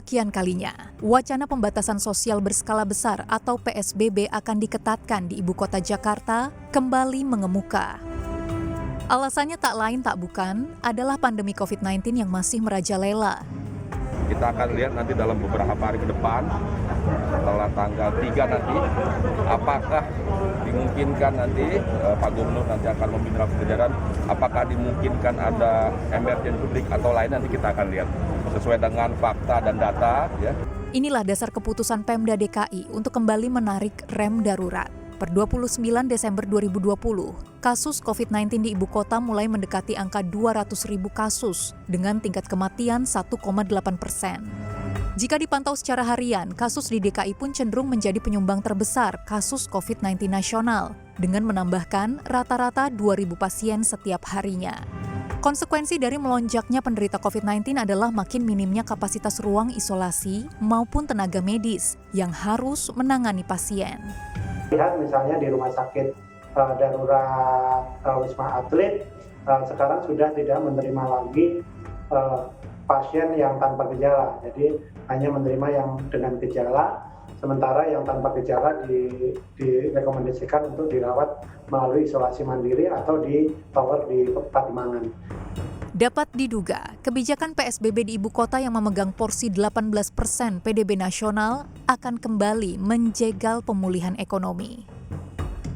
kesekian kalinya, wacana pembatasan sosial berskala besar atau PSBB akan diketatkan di ibu kota Jakarta kembali mengemuka. Alasannya tak lain tak bukan adalah pandemi COVID-19 yang masih merajalela. Kita akan lihat nanti dalam beberapa hari ke depan, setelah tanggal 3 nanti, apakah dimungkinkan nanti Pak Gubernur nanti akan meminta kejaran, apakah dimungkinkan ada emergency publik atau lain, nanti kita akan lihat sesuai dengan fakta dan data. Ya. Inilah dasar keputusan Pemda DKI untuk kembali menarik rem darurat. Per 29 Desember 2020, kasus COVID-19 di ibu kota mulai mendekati angka 200.000 kasus dengan tingkat kematian 1,8%. Jika dipantau secara harian, kasus di DKI pun cenderung menjadi penyumbang terbesar kasus COVID-19 nasional dengan menambahkan rata-rata 2.000 pasien setiap harinya. Konsekuensi dari melonjaknya penderita COVID-19 adalah makin minimnya kapasitas ruang isolasi maupun tenaga medis yang harus menangani pasien. Lihat misalnya di rumah sakit darurat Wisma Atlet sekarang sudah tidak menerima lagi pasien yang tanpa gejala, jadi hanya menerima yang dengan gejala, sementara yang tanpa gejala direkomendasikan untuk dirawat melalui isolasi mandiri atau di tower di Pademangan. Dapat diduga, kebijakan PSBB di ibu kota yang memegang porsi 18% PDB nasional akan kembali menjegal pemulihan ekonomi.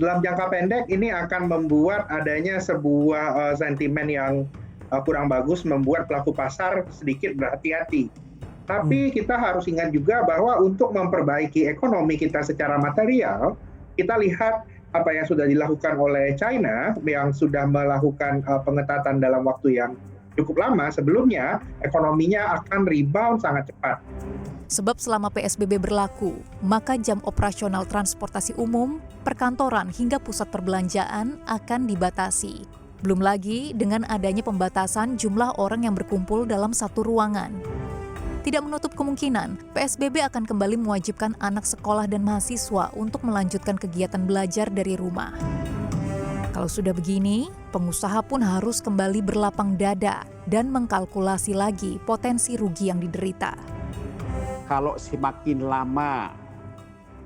Dalam jangka pendek ini akan membuat adanya sebuah sentimen yang kurang bagus, membuat pelaku pasar sedikit berhati-hati. Tapi kita harus ingat juga bahwa untuk memperbaiki ekonomi kita secara material, kita lihat apa yang sudah dilakukan oleh China yang sudah melakukan pengetatan dalam waktu yang cukup lama. Sebelumnya ekonominya akan rebound sangat cepat. Sebab selama PSBB berlaku, maka jam operasional transportasi umum, perkantoran hingga pusat perbelanjaan akan dibatasi. Belum lagi dengan adanya pembatasan jumlah orang yang berkumpul dalam satu ruangan. Tidak menutup kemungkinan, PSBB akan kembali mewajibkan anak sekolah dan mahasiswa untuk melanjutkan kegiatan belajar dari rumah. Kalau sudah begini, pengusaha pun harus kembali berlapang dada dan mengkalkulasi lagi potensi rugi yang diderita. Kalau semakin lama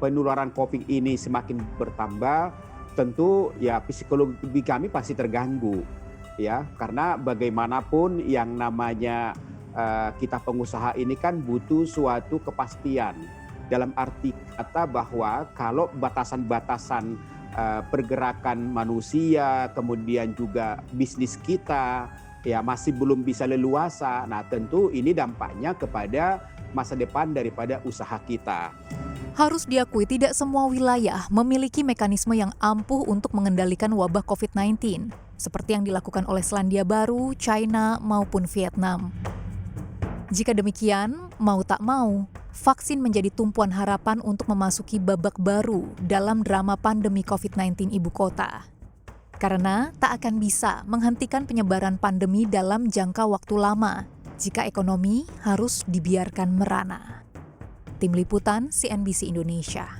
penularan COVID ini semakin bertambah, tentu ya psikologi kami pasti terganggu, ya, karena bagaimanapun yang namanya kita pengusaha ini kan butuh suatu kepastian dalam arti kata bahwa kalau batasan-batasan pergerakan manusia kemudian juga bisnis kita ya masih belum bisa leluasa, nah tentu ini dampaknya kepada masa depan daripada usaha kita. Harus diakui tidak semua wilayah memiliki mekanisme yang ampuh untuk mengendalikan wabah COVID-19, seperti yang dilakukan oleh Selandia Baru, China, maupun Vietnam. Jika demikian, mau tak mau, vaksin menjadi tumpuan harapan untuk memasuki babak baru dalam drama pandemi COVID-19 ibu kota. Karena tak akan bisa menghentikan penyebaran pandemi dalam jangka waktu lama jika ekonomi harus dibiarkan merana. Tim Liputan CNBC Indonesia.